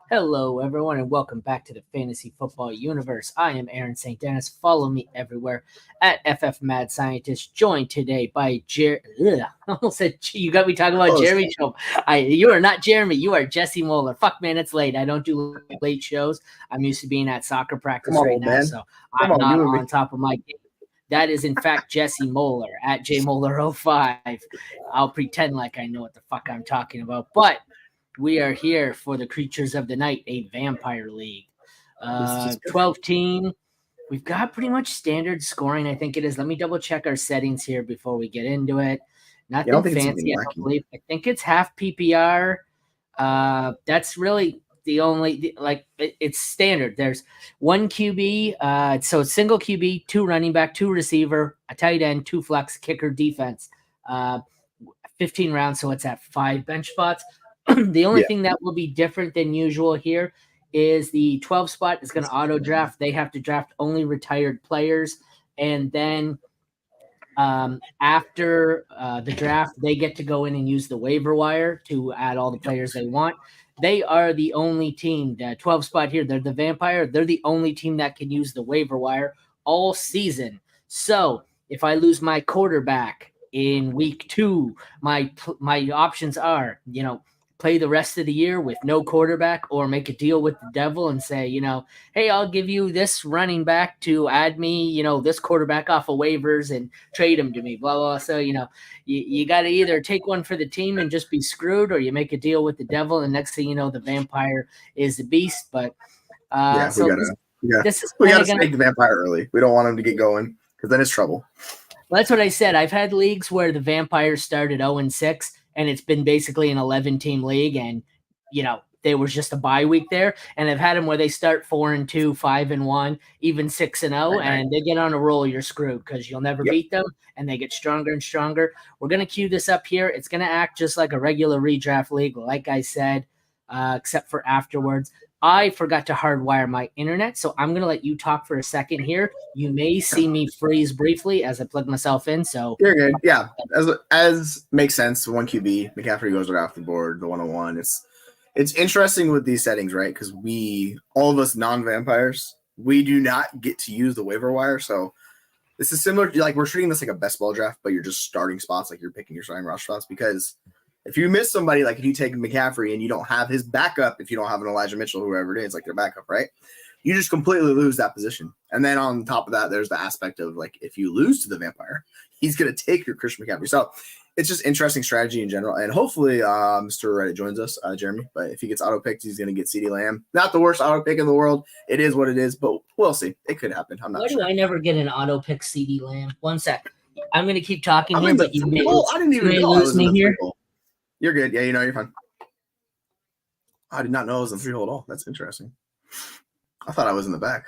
Hello, everyone, and welcome back to the Fantasy Football Universe. I am Aaron St Denis. Follow me everywhere at FF Mad Scientist. Joined today by I almost said you got me talking about Jeremy Show. You are not Jeremy. You are Jesse Moeller. Fuck, man, it's late. I don't do late shows. I'm used to being at soccer practice right now, so I'm not on top of my game. That is, in fact, Jesse Moeller at jmoeller05. I'll pretend like I know what the fuck I'm talking about, but we are here for the Creatures of the Night, a Vampire League. 12 team. We've got pretty much standard scoring, I think it is. Let me double check our settings here before we get into it. Nothing fancy, I don't believe. I think it's half PPR. That's really the only, it's standard. There's one QB, so it's single QB, 2 running back, 2 receiver, a tight end, 2 flex, kicker, defense. 15 rounds, so it's at 5 bench spots. The only thing that will be different than usual here is the 12 spot is going to auto draft. They have to draft only retired players. And then after the draft, they get to go in and use the waiver wire to add all the players they want. They are the only team, the 12 spot here, they're the Vampire. They're the only team that can use the waiver wire all season. So if I lose my quarterback in week 2, my options are, play the rest of the year with no quarterback or make a deal with the devil and say, hey, I'll give you this running back to add me, this quarterback off of waivers and trade him to me, blah, blah. So, you got to either take one for the team and just be screwed, or you make a deal with the devil. And next thing you know, the Vampire is the beast. But we got to snake the Vampire early. We don't want him to get going because then it's trouble. Well, that's what I said. I've had leagues where the Vampires started 0-6. And it's been basically an 11-team league, and there was just a bye week there. And I've had them where they start 4-2, 5-1, even 6-0, and they get on a roll. You're screwed because you'll never beat them, and they get stronger and stronger. We're gonna queue this up here. It's gonna act just like a regular redraft league, like I said, except for afterwards. I forgot to hardwire my internet, so I'm going to let you talk for a second here. You may see me freeze briefly as I plug myself in. So you're good. Yeah, as makes sense. 1 QB, McCaffrey goes right off the board. The 101. It's interesting with these settings, right? Because all of us non-vampires, we do not get to use the waiver wire. So this is similar to we're treating this like a best ball draft, but you're just starting spots, like you're picking your starting roster spots because. If you miss somebody, like if you take McCaffrey and you don't have his backup, if you don't have an Elijah Mitchell, whoever it is, like their backup, right? You just completely lose that position. And then on top of that, there's the aspect of if you lose to the Vampire, he's going to take your Christian McCaffrey. So it's just interesting strategy in general. And hopefully Mr. Reddit joins us, Jeremy. But if he gets auto-picked, he's going to get CeeDee Lamb. Not the worst auto-pick in the world. It is what it is, but we'll see. It could happen. I'm not sure. Why do I never get an auto-pick CeeDee Lamb? One sec. I'm going to keep talking here, but you may lose me here. You're good. Yeah, you're fine. I did not know I was in free hold at all. That's interesting. I thought I was in the back.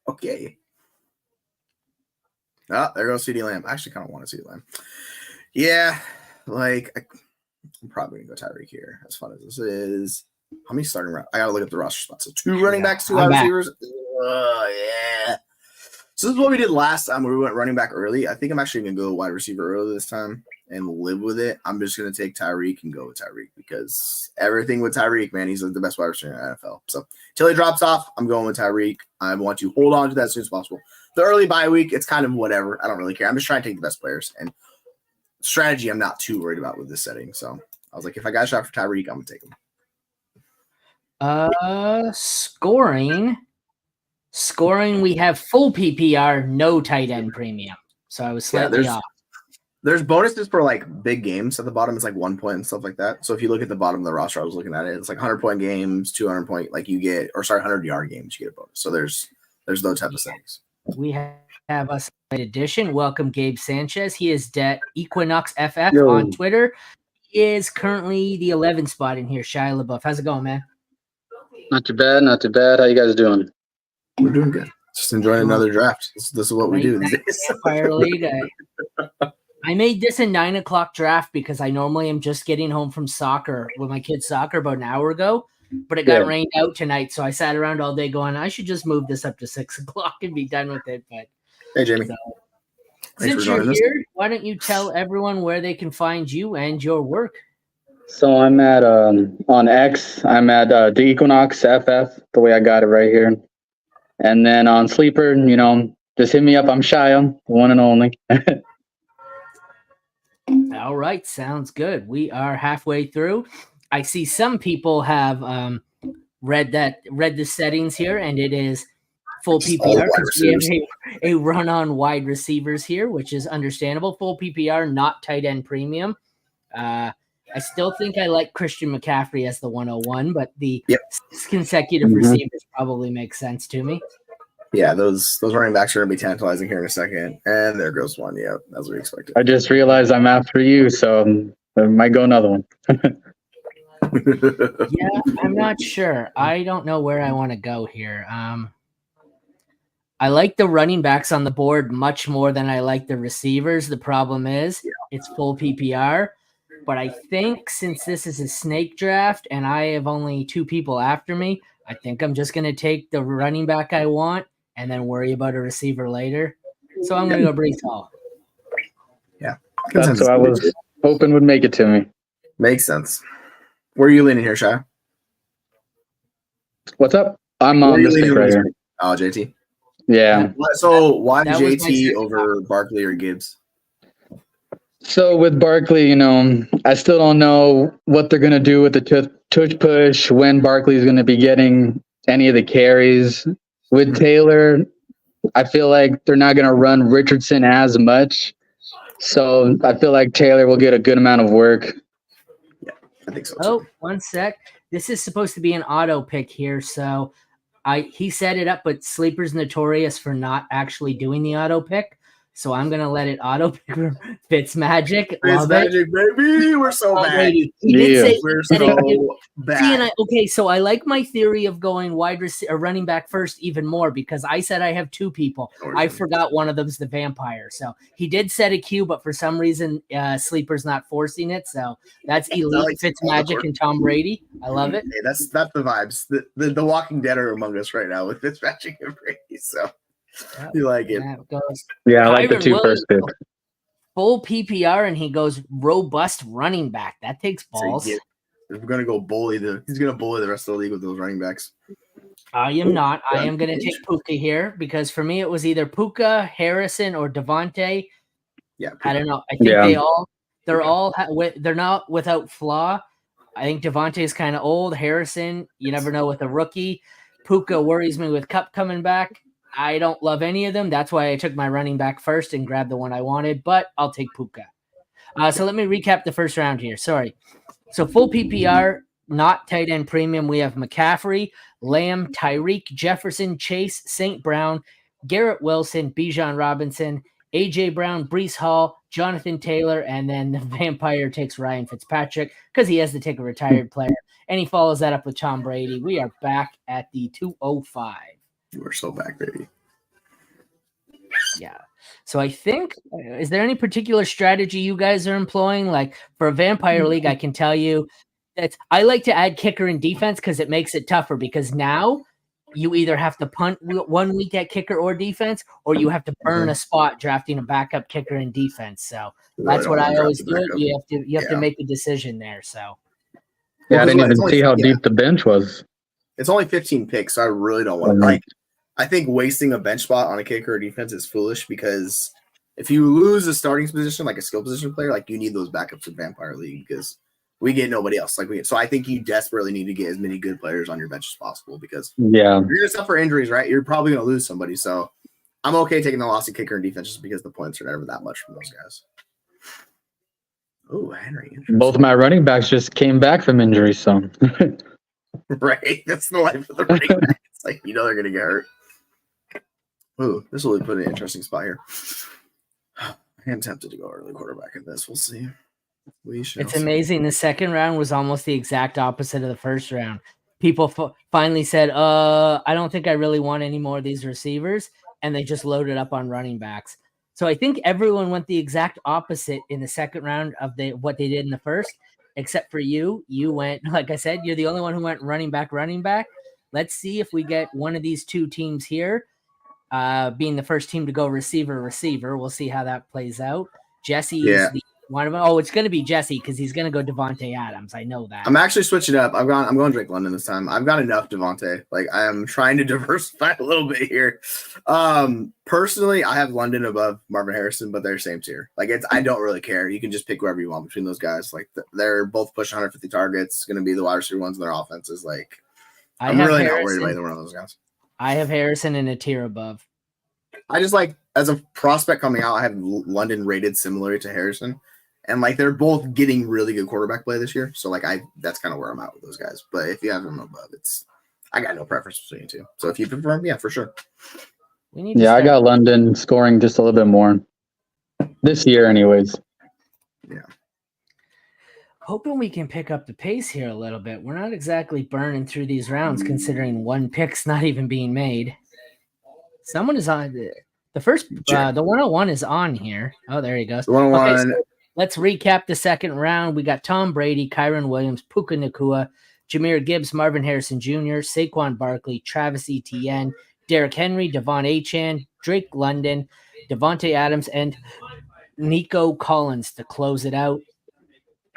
Okay. Oh, there goes CeeDee Lamb. I actually kind of want to see Lamb. Yeah, I'm probably going to go Tyreek here. As fun as this is. How many starting rounds? I got to look at the roster spots. So 2 running backs, 2 wide receivers. Yeah. So this is what we did last time where we went running back early. I think I'm actually going to go wide receiver early this time and live with it. I'm just going to take Tyreek and go with Tyreek because everything with Tyreek, man, he's the best wide receiver in the NFL. So until he drops off, I'm going with Tyreek. I want to hold on to that as soon as possible. The early bye week, it's kind of whatever. I don't really care. I'm just trying to take the best players. And strategy, I'm not too worried about with this setting. So I was like, if I got a shot for Tyreek, I'm going to take him. Scoring, we have full PPR, no tight end premium. So I was slightly off. There's bonuses for big games at the bottom. It's 1 point and stuff like that. So if you look at the bottom of the roster, I was looking at it. It's 100-point games, 200-point, 100-yard games, you get a bonus. So there's those type of things. We have a slight addition. Welcome, Gabe Sanchez. He is Equinox FF on Twitter. He is currently the 11 spot in here. Shia LaBeouf. How's it going, man? Not too bad. Not too bad. How you guys doing? We're doing good. Just enjoying another draft. This is what we do these days. Vampire League. I made this a 9:00 draft because I normally am just getting home from soccer with my kids' soccer about an hour ago, but it got rained out tonight, so I sat around all day going, I should just move this up to 6:00 and be done with it. But hey, Jamie. Since you're here, why don't you tell everyone where they can find you and your work? So I'm at on X. I'm at the Equinox FF, the way I got it right here. And then on Sleeper, just hit me up. I'm Shia, the one and only. All right, sounds good. We are halfway through. I see some people have read the settings here, and it is full All PPR wide because we have receivers. a run on wide receivers here, which is understandable. Full PPR, not tight end premium. I still think I like Christian McCaffrey as the 101, but the Yep. 6 consecutive receivers probably make sense to me. Yeah, those running backs are going to be tantalizing here in a second. And there goes one. Yeah, as we expected. I just realized I'm after you, so I might go another one. Yeah, I'm not sure. I don't know where I want to go here. I like the running backs on the board much more than I like the receivers. The problem is it's full PPR. But I think since this is a snake draft and I have only 2 people after me, I think I'm just going to take the running back I want and then worry about a receiver later. So I'm going to go Brees Hall. Yeah. That's what I was hoping would make it to me. Makes sense. Where are you leaning here, Shai? What's up? I'm on this pick right here. Oh, JT. Yeah. So why That was my JT second over Barkley or Gibbs? So with Barkley, I still don't know what they're going to do with the tush push, when Barkley's going to be getting any of the carries. With Taylor, I feel like they're not going to run Richardson as much. So I feel like Taylor will get a good amount of work. Yeah, I think so too. Oh, one sec. This is supposed to be an auto pick here. So he set it up, but Sleeper's notorious for not actually doing the auto pick. So I'm going to let it auto pick Fitzmagic. Fitzmagic, baby. We're so bad. He did say we're so bad. See, and okay, so I like my theory of going running back first even more because I said I have 2 people. I forgot one of them's the vampire. So he did set a queue, but for some reason, Sleeper's not forcing it. So that's elite Fitzmagic and Tom Brady. I love it. Hey, that's the vibes. The Walking Dead are among us right now with Fitzmagic and Brady. So you like it. Yeah, I like the 2 first picks. Full PPR, and he goes robust running back. That takes balls. So we're gonna go he's gonna bully the rest of the league with those running backs. I am not. I am gonna take Puka here because for me it was either Puka, Harrison, or Devontae. Yeah, I don't know. I think they're not without flaw. I think Devontae is kind of old. Harrison, you never know with a rookie. Puka worries me with Cup coming back. I don't love any of them. That's why I took my running back first and grabbed the one I wanted, but I'll take Puka. So let me recap the first round here. Sorry. So full PPR, not tight end premium. We have McCaffrey, Lamb, Tyreek, Jefferson, Chase, St. Brown, Garrett Wilson, Bijan Robinson, A.J. Brown, Brees Hall, Jonathan Taylor, and then the Vampire takes Ryan Fitzpatrick because he has to take a retired player, and he follows that up with Tom Brady. We are back at the 205. We're so back, baby. Yeah. So I think, is there any particular strategy you guys are employing? Like for a Vampire League, I can tell you that I like to add kicker and defense because it makes it tougher because now you either have to punt 1 week at kicker or defense, or you have to burn a spot drafting a backup kicker and defense. So that's what I always do. You have to make a decision there. So I didn't even see how deep the bench was. It's only 15 picks, so I really don't want to I think wasting a bench spot on a kicker or defense is foolish because if you lose a starting position, like a skill position player, like you need those backups in Vampire League because we get nobody else. So I think you desperately need to get as many good players on your bench as possible because you're going to suffer injuries, right? You're probably going to lose somebody. So I'm okay taking the loss of kicker and defense just because the points are never that much from those guys. Oh, Henry. Both of my running backs just came back from injury, so. Right. That's the life of the running back. It's like, they're going to get hurt. Ooh, this will put an interesting spot here. I am tempted to go early quarterback in this. We'll see. It's amazing. The second round was almost the exact opposite of the first round. People finally said, I don't think I really want any more of these receivers, and they just loaded up on running backs. So I think everyone went the exact opposite in the second round of what they did in the first, except for you. You went, like I said, you're the only one who went running back. Let's see if we get one of these 2 teams here. Being the first team to go receiver. We'll see how that plays out. Jesse is One of them. Oh, it's going to be Jesse because he's going to go Devontae Adams. I know that. I'm actually switching up. I'm going Drake London this time. I've got enough Devontae. Like I am trying to diversify a little bit here. Personally, I have London above Marvin Harrison, but they're same tier. Like I don't really care. You can just pick whoever you want between those guys. Like they're both pushing 150 targets. Going to be the wide receiver ones in their offenses. Like I'm really not worried about either one of those guys. I have Harrison in a tier above. I just like as a prospect coming out, I have London rated similarly to Harrison. And like they're both getting really good quarterback play this year, so like that's kind of where I'm at with those guys. But if you have them above, I got no preference between the two. So if you prefer them, yeah, for sure. I got London scoring just a little bit more this year, anyways. Yeah. Hoping we can pick up the pace here a little bit. We're not exactly burning through these rounds, considering one pick's not even being made. Someone is on the first. The 101 is on here. Oh, there he goes. The 101. Okay, so let's recap the second round. We got Tom Brady, Kyron Williams, Puka Nacua, Jahmyr Gibbs, Marvin Harrison Jr., Saquon Barkley, Travis Etienne, Derrick Henry, Devon Achane, Drake London, Devontae Adams, and Nico Collins to close it out.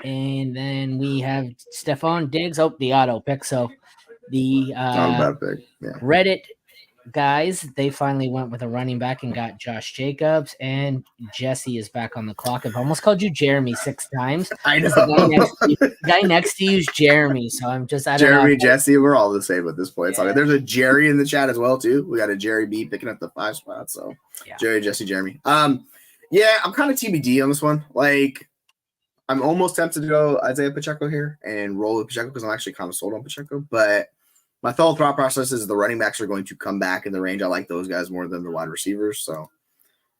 And then we have Stephon Diggs. Oh, the auto pick. So the Reddit guys, they finally went with a running back and got Josh Jacobs, and Jesse is back on the clock. I've almost called you Jeremy 6 times. I know. The guy next to you is Jeremy, so I don't Jeremy, Jesse, we're all the same at this point. It's like there's a Jerry in the chat as well too. We got a Jerry B picking up the 5 spot. So yeah. Jerry, Jesse, Jeremy. Yeah, I'm kind of TBD on this one. Like, I'm almost tempted to go Isaiah Pacheco here and roll with Pacheco because I'm actually kind of sold on Pacheco, but my thought process is the running backs are going to come back in the range. I like those guys more than the wide receivers. So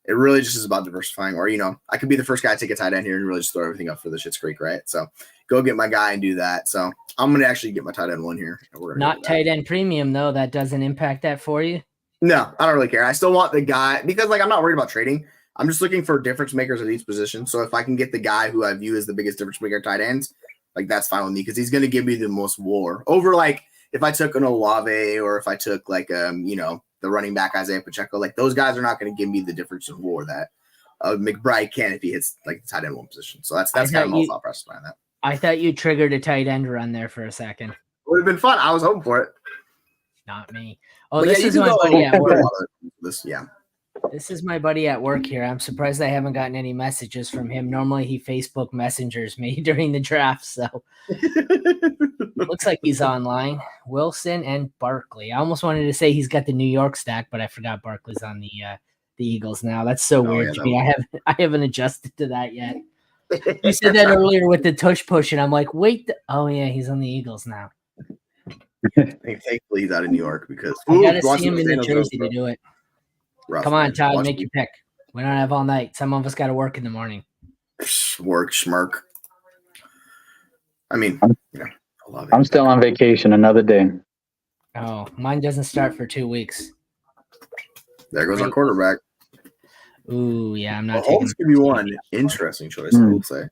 it really just is about diversifying. Or, I could be the first guy to take a tight end here and really just throw everything up for the Schitt's Creek, right? So go get my guy and do that. So I'm going to actually get my tight end one here. Not tight end premium, though. That doesn't impact that for you? No, I don't really care. I still want the guy because, I'm not worried about trading. I'm just looking for difference makers at each position. So if I can get the guy who I view as the biggest difference maker tight ends, that's fine with me because he's going to give me the most war over, if I took an Olave or if I took the running back Isaiah Pacheco, those guys are not going to give me the difference of war that McBride can if he hits the tight end one position. So that's kind of my thought process behind that. I thought you triggered a tight end run there for a second. It would have been fun. I was hoping for it. Not me. Oh, this is my buddy at work. This is my buddy at work here. I'm surprised I haven't gotten any messages from him. Normally he Facebook messengers me during the draft, so looks like he's online. Wilson and Barkley. I almost wanted to say he's got the New York stack, but I forgot Barkley's on the Eagles now. That's so weird to me. I haven't adjusted to that yet. You said that earlier with the tush push, and I'm like, wait. Oh yeah, he's on the Eagles now. Thankfully, he's out of New York because I gotta see him in New Jersey to do it. Rough, come on, man. Todd, make your pick. We don't have all night. Some of us got to work in the morning. Work, schmirk. I mean, I love it. I'm still on vacation another day. Oh, mine doesn't start for 2 weeks. There goes our quarterback. Ooh, yeah, I'm not taking. Holmes could be one interesting choice, I will say.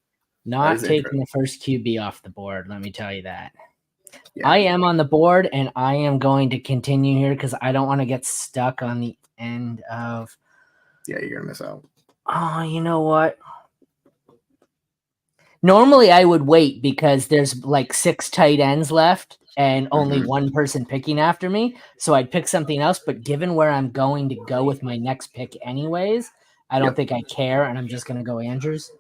Not taking the first QB off the board, let me tell you that. Yeah. I am on the board, and I am going to continue here because I don't want to get stuck on the end of. Yeah, you're gonna miss out. Oh, you know what? Normally, I would wait because there's 6 tight ends left and only one person picking after me, so I'd pick something else. But given where I'm going to go with my next pick, anyways, I don't think I care, and I'm just gonna go Andrews.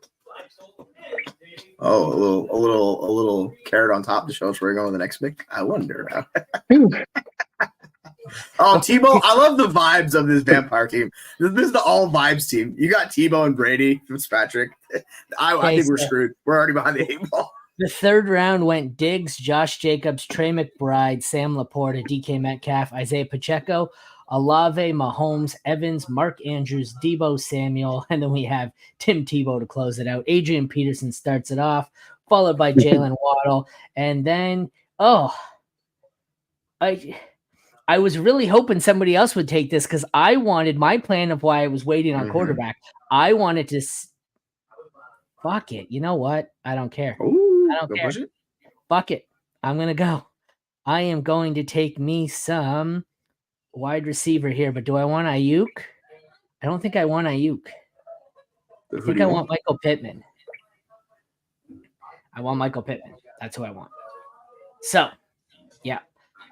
Oh, a little carrot on top to show us where we're going with the next pick. I wonder. Oh, Tebow! I love the vibes of this vampire team. This is the all vibes team. You got Tebow and Brady, Fitzpatrick. I think we're screwed. We're already behind the 8 ball. The third round went Diggs, Josh Jacobs, Trey McBride, Sam Laporta, DK Metcalf, Isaiah Pacheco, Olave, Mahomes, Evans, Mark Andrews, Deebo Samuel, and then we have Tim Tebow to close it out. Adrian Peterson starts it off, followed by Jalen Waddle, and then I was really hoping somebody else would take this because I wanted my plan of why I was waiting on quarterback. I wanted to fuck it. You know what? I don't care. Ooh, I don't care. Fuck it. I'm gonna go. I am going to take me some wide receiver here, but do I want Ayuk? I don't think I want Ayuk. I think I want Michael Pittman. I want Michael Pittman. That's who I want. So, yeah.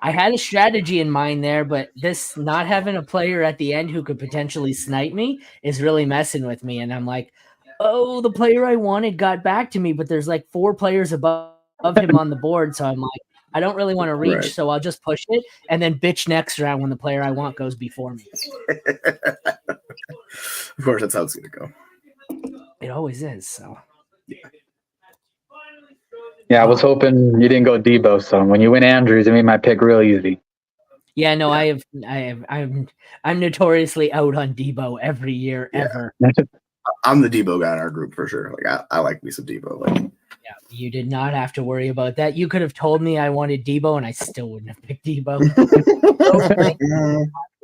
I had a strategy in mind there, but this not having a player at the end who could potentially snipe me is really messing with me. And I'm like, oh, the player I wanted got back to me, but there's like 4 players above him on the board. So I'm like, I don't really want to reach, Right. so I'll just push it and then bitch next round when the player I want goes before me. Of course, that's how it's going to go. It always is. So. Yeah, I was hoping you didn't go Debo. So when you win Andrews, it made my pick real easy. Yeah, no, I'm notoriously out on Debo every year ever. I'm the Debo guy in our group for sure. Like I like me some Debo. Like, yeah, you did not have to worry about that. You could have told me I wanted Debo, and I still wouldn't have picked Debo.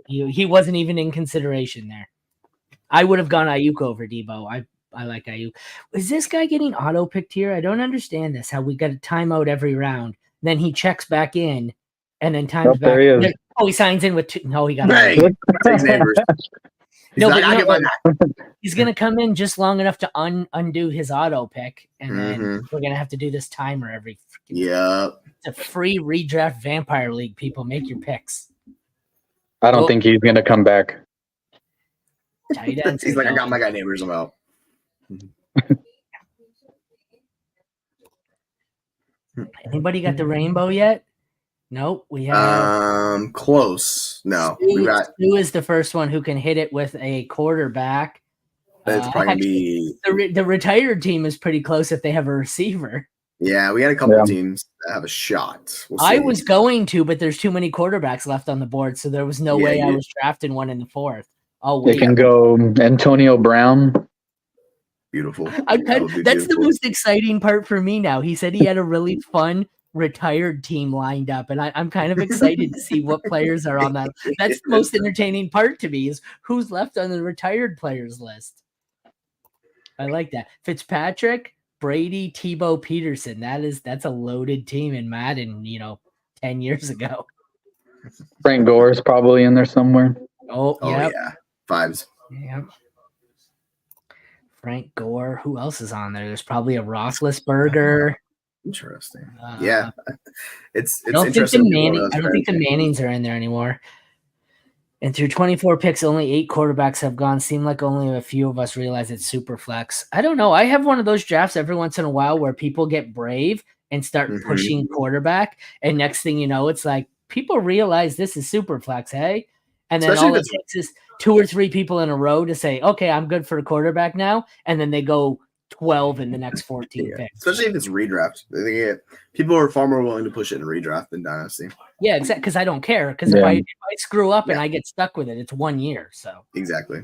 He wasn't even in consideration there. I would have gone Ayuk over Debo. I like Ayuk. Is this guy getting auto picked here? I don't understand this. How we got a timeout every round, then he checks back in, and then times back. There he is. Oh, he signs in with 2. No, he got hey, takes neighbors. No, like, but I get my he's gonna come in just long enough to undo his auto pick, and then we're gonna have to do this timer every. Yeah, it's a free redraft Vampire League. People make your picks. I don't think he's gonna come back. Tight ends. He's like, I got my guy neighbors. I'm out. Anybody got the rainbow yet? Nope. We have close. No, we got. Stu is the first one who can hit it with a quarterback. It's probably gonna be the retired team is pretty close if they have a receiver. Yeah, we had a couple of teams that have a shot. We'll I was going to, but there's too many quarterbacks left on the board, so there was no way I was drafting one in the 4th. Oh, wait. They can go Antonio Brown. Beautiful. That's the most exciting part for me now. He said he had a really fun retired team lined up, and I'm kind of excited to see what players are on that. That's the most entertaining part to me is who's left on the retired players list. I like that. Fitzpatrick, Brady, Tebow, Peterson. That's a loaded team in Madden, 10 years ago. Frank Gore is probably in there somewhere. Oh yeah. Vibes. Yep. Frank Gore. Who else is on there? There's probably a Roethlisberger. Interesting. Yeah. It's I don't interesting. I don't think the Mannings are in there anymore. And through 24 picks, only 8 quarterbacks have gone. Seem like only a few of us realize it's super flex. I don't know. I have one of those drafts every once in a while where people get brave and start pushing quarterback. And next thing you know, it's like people realize this is super flex, hey? And then all it takes is 2 or 3 people in a row to say, okay, I'm good for a quarterback now. And then they go 12 in the next 14 picks. Especially if it's redraft. People are far more willing to push it in redraft than dynasty. Yeah, exactly. Because I don't care. Because if I screw up and I get stuck with it, it's 1 year. So exactly.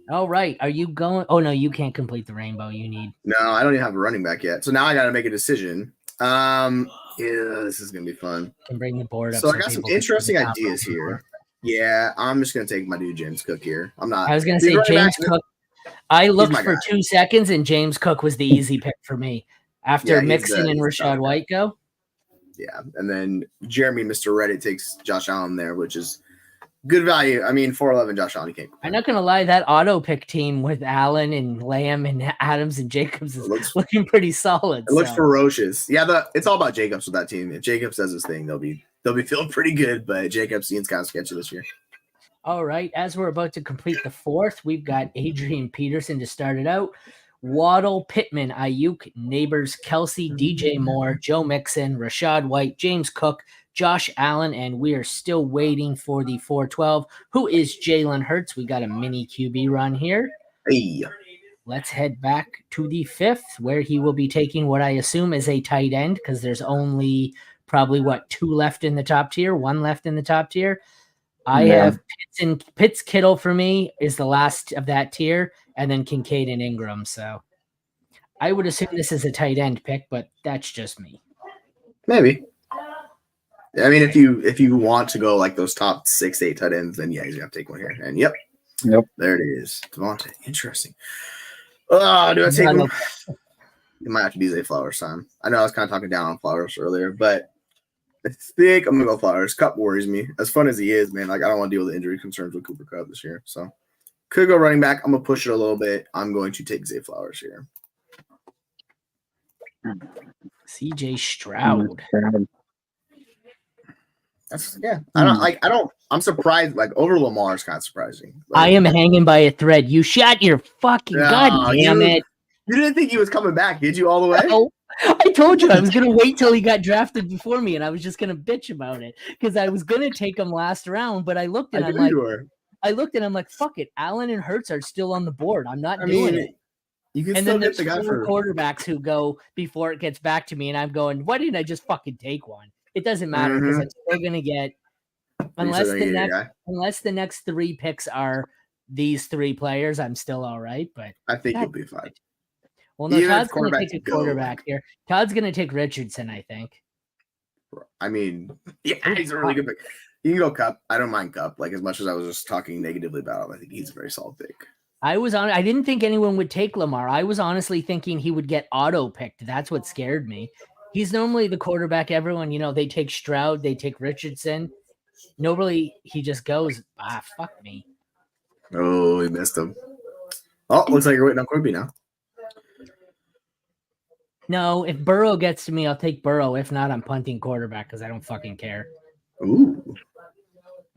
All right. Are you going? Oh no, you can't complete the rainbow. You need. No, I don't even have a running back yet. So now I got to make a decision. Yeah, this is gonna be fun. Can bring the board up. So I got some interesting ideas here. Yeah, I'm just gonna take my dude James Cook here. I'm not. I was gonna say James Cook. I looked for 2 seconds, and James Cook was the easy pick for me after Mixon and Rashad White go. Yeah, and then Jeremy, Mr. Reddit, takes Josh Allen there, which is good value. I mean, 411 Josh Allen, you can't. I'm not gonna lie, that auto pick team with Allen and Lamb and Adams and Jacobs is looking pretty solid. It looks ferocious. Yeah, it's all about Jacobs with that team. If Jacobs does his thing, they'll be feeling pretty good. But Jacobs seems kind of sketchy this year. All right, as we're about to complete the 4th, we've got Adrian Peterson to start it out. Waddle, Pittman, Ayuk, Neighbors, Kelsey, DJ Moore, Joe Mixon, Rashad White, James Cook, Josh Allen, and we are still waiting for the 412, who is Jalen Hurts. We got a mini QB run here. Hey. Let's head back to the 5th, where he will be taking what I assume is a tight end, because there's only probably, 2 left in the top tier, 1 left in the top tier. I have Pitts Kittle for me is the last of that tier, and then Kincaid and Ingram. So I would assume this is a tight end pick, but that's just me. Maybe. I mean, if you want to go like those top 6, 8 tight ends, then yeah, you have to take one here. And yep, there it is. Devontae, interesting. Do I take him? It might have to be Zay Flowers time. I know I was kind of talking down on Flowers earlier, but I think I'm gonna go Flowers. Cup worries me. As fun as he is, man, like I don't want to deal with the injury concerns with Cooper Kupp this year. So could go running back. I'm gonna push it a little bit. I'm going to take Zay Flowers here. CJ Stroud. I'm surprised. Like over Lamar's kind of surprising. Like, I am hanging by a thread. You shot your fucking god damn it. You didn't think he was coming back, did you? All the way? No. I told you I was gonna wait till he got drafted before me, and I was just gonna bitch about it because I was gonna take him last round. But I looked and I'm like, fuck it. Allen and Hurts are still on the board. I'm not doing it. You can and still then get the guy four for quarterbacks who go before it gets back to me, and I'm going, why didn't I just fucking take one? It doesn't matter because I'm still gonna get unless the next 3 picks are these 3 players, I'm still all right. But I think you'll be fine. Well, no, Todd's going to take a quarterback here. Todd's going to take Richardson, I think. I mean, yeah, he's a really good pick. You can go Cup. I don't mind Cup. Like, as much as I was just talking negatively about him, I think he's a very solid pick. I didn't think anyone would take Lamar. I was honestly thinking he would get auto-picked. That's what scared me. He's normally the quarterback everyone, they take Stroud, they take Richardson. Nobody, he just goes, fuck me. Oh, he missed him. Oh, looks like you're waiting on Corby now. No, if Burrow gets to me, I'll take Burrow. If not, I'm punting quarterback because I don't fucking care. Ooh.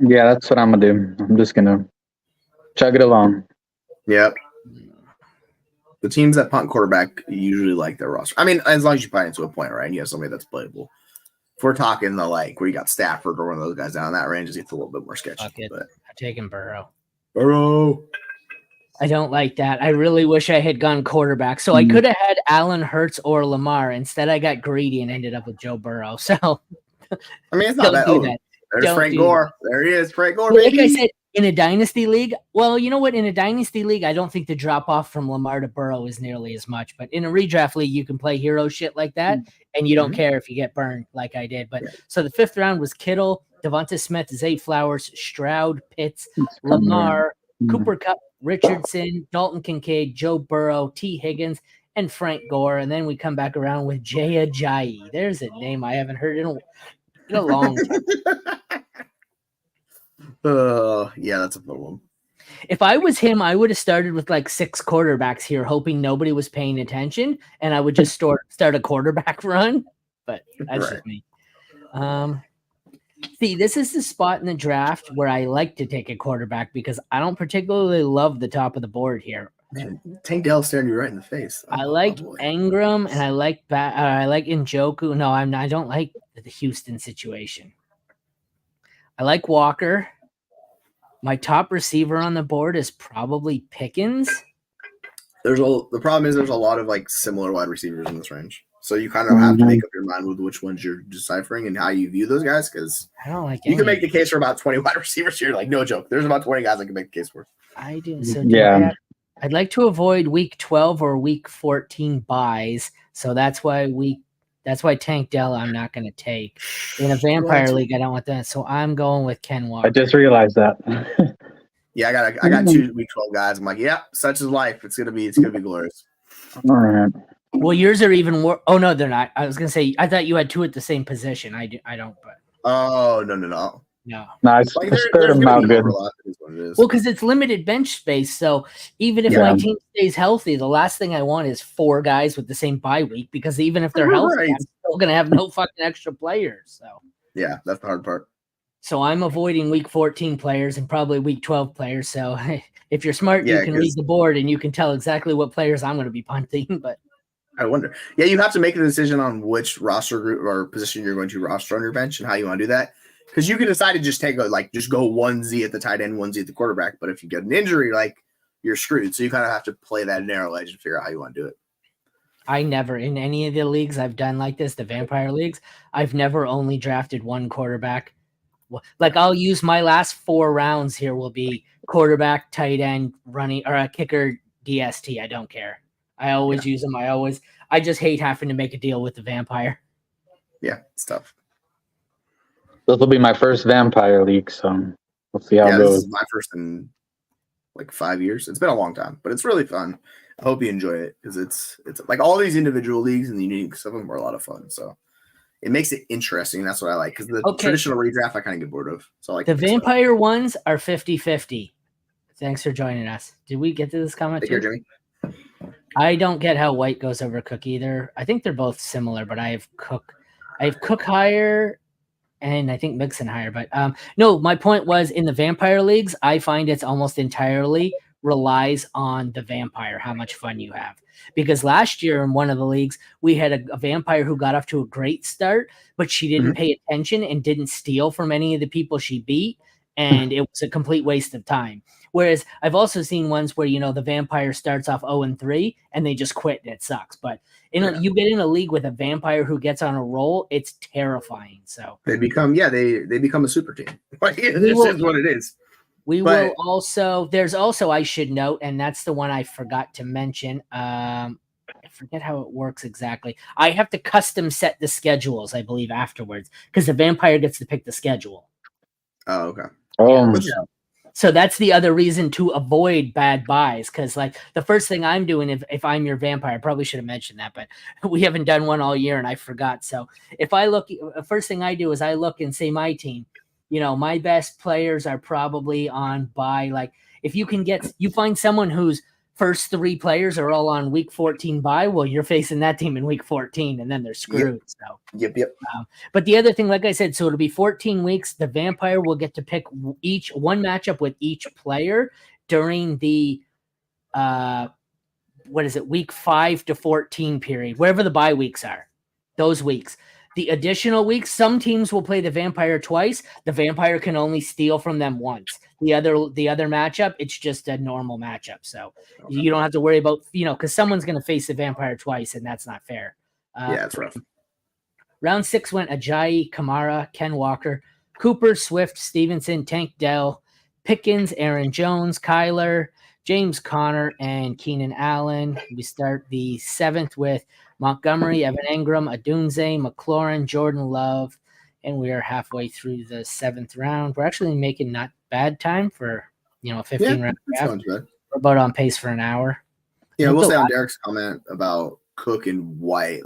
Yeah, that's what I'm going to do. I'm just going to chug it along. Yep. The teams that punt quarterback usually like their roster. I mean, as long as you find it to a point, right? And you have somebody that's playable. If we're talking where you got Stafford or one of those guys down in that range, it gets a little bit more sketchy. But I'm taking Burrow. I don't like that. I really wish I had gone quarterback. So I could have had Allen Hurts or Lamar. Instead, I got greedy and ended up with Joe Burrow. So, I mean, it's not bad. There's Frank Gore. There he is, Frank Gore. Like I said, in a dynasty league, well, you know what? In a dynasty league, I don't think the drop off from Lamar to Burrow is nearly as much. But in a redraft league, you can play hero shit like that, and you don't care if you get burned like I did. But so the 5th round was Kittle, Devonta Smith, Zay Flowers, Stroud, Pitts, Lamar, Cooper Kupp, Richardson, Dalton Kincaid, Joe Burrow, T. Higgins, and Frank Gore. And then we come back around with Jay Ajayi. There's a name I haven't heard in a long time. Yeah, that's a fun one. If I was him, I would have started with like 6 quarterbacks here, hoping nobody was paying attention, and I would just start a quarterback run. But that's just me. See, this is the spot in the draft where I like to take a quarterback because I don't particularly love the top of the board here. Man, Tank Dell staring you right in the face. I like Ingram and I like Njoku. No, I don't like the Houston situation. I like Walker. My top receiver on the board is probably Pickens. The problem is there's a lot of similar wide receivers in this range. So you kind of have to make up your mind with which ones you're deciphering and how you view those guys, because I don't like. You can make the case for about 20 wide receivers here. Like, no joke. There's about 20 guys I can make the case for. I do. So I'd like to avoid week 12 or week 14 buys. So that's why Tank Dell I'm not going to take. In a Vampire League, I don't want that. So I'm going with Ken Walker. I just realized that. Yeah, I got 2 week 12 guys. I'm like, yeah, such is life. It's gonna be glorious. All right. Well, yours are even more. Oh no, they're not. I was gonna say I thought you had 2 at the same position. I don't. But no. I spread them out good. Well, because it's limited bench space. So even if my team stays healthy, the last thing I want is 4 guys with the same bye week. Because even if they're healthy, I'm still gonna have no fucking extra players. So yeah, that's the hard part. So I'm avoiding week 14 players and probably week 12 players. So if you're smart, you can read the board and you can tell exactly what players I'm going to be punting. But I wonder. Yeah, you have to make a decision on which roster group or position you're going to roster on your bench and how you want to do that. Because you can decide to just go 1Z at the tight end, 1Z at the quarterback. But if you get an injury, you're screwed. So you kind of have to play that narrow edge and figure out how you want to do it. I never, in any of the leagues I've done like this, the Vampire Leagues, I've never only drafted one quarterback. I'll use my last 4 rounds here will be quarterback, tight end, running, or a kicker, DST. I don't care. I always use them. I just hate having to make a deal with the Vampire. Yeah, it's tough. This will be my first Vampire League, so we'll see how it goes. This is my first in 5 years. It's been a long time, but it's really fun. I hope you enjoy it because it's like all these individual leagues and the unique some of them are a lot of fun. So it makes it interesting. That's what I like because the traditional redraft I kind of get bored of. So the Vampire ones are 50-50. Thanks for joining us. Did we get to this comment? Take care, Jimmy. I don't get how White goes over Cook either. I think they're both similar, but I have Cook higher, and I think Mixon higher. But no, my point was in the vampire leagues, I find it's almost entirely relies on the vampire, how much fun you have. Because last year in one of the leagues, we had a vampire who got off to a great start, but she didn't pay attention and didn't steal from any of the people she beat. And it was a complete waste of time. Whereas I've also seen ones where, the vampire starts off 0-3 and they just quit and it sucks. But you get in a league with a vampire who gets on a roll, it's terrifying. So they become a super team. Like, this is what it is. Will also, there's also, I should note, and that's the one I forgot to mention. I forget how it works exactly. I have to custom set the schedules, I believe, afterwards, because the vampire gets to pick the schedule. Oh, okay. So that's the other reason to avoid bad buys, because like the first thing I'm doing if I'm your vampire, I probably should have mentioned that, but we haven't done one all year and I forgot. So if I look, the first thing I do is I look and say my team, my best players are probably on buy. Like if you find someone whose first 3 players are all on week 14 buy, well, you're facing that team in week 14 and then they're screwed. Yep. But the other thing, like I said, so it'll be 14 weeks. The vampire will get to pick one matchup with each player during the week 5 to 14 period, wherever the bye weeks are, those weeks. The additional weeks, some teams will play the vampire twice. The vampire can only steal from them once. The other matchup, it's just a normal matchup. So you don't have to worry about, because someone's going to face the vampire twice, and that's not fair. Yeah, it's rough. Round 6 went Ajayi, Kamara, Ken Walker, Cooper, Swift, Stevenson, Tank Dell, Pickens, Aaron Jones, Kyler, James Conner, and Keenan Allen. We start the 7th with Montgomery, Evan Engram, Adunze, McLaurin, Jordan Love, and we are halfway through the 7th round. We're actually making not bad time for a 15-round draft. We're about on pace for an hour. Yeah, we'll say on Derek's comment about Cook and White.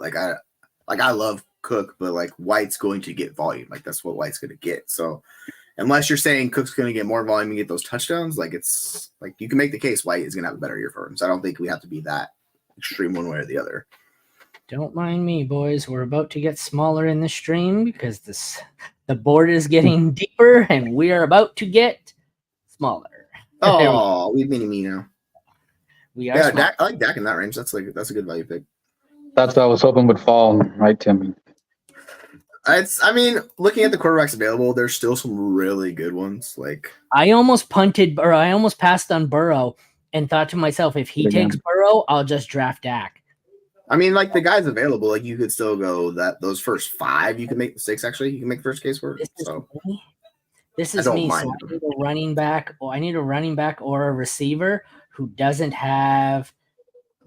I love Cook, but like White's going to get volume. Like that's what White's going to get. So unless you're saying Cook's going to get more volume and get those touchdowns, like it's like you can make the case White is going to have a better year for him. So I don't think we have to be that extreme one way or the other. Don't mind me, boys. We're about to get smaller in the stream because the board is getting deeper and we are about to get smaller. Oh, we mini me now. We are. Yeah, Dak, I like Dak in that range. That's a good value pick. That's what I was hoping would fall, right, Timmy? Looking at the quarterbacks available, there's still some really good ones. Like I almost passed on Burrow and thought to myself, if he takes Burrow, I'll just draft Dak. Like the guys available, like you could still go those first 5. You can make the 6. Actually, you can make the first case for it. This is me. So I need a running back. I need a running back or a receiver who doesn't have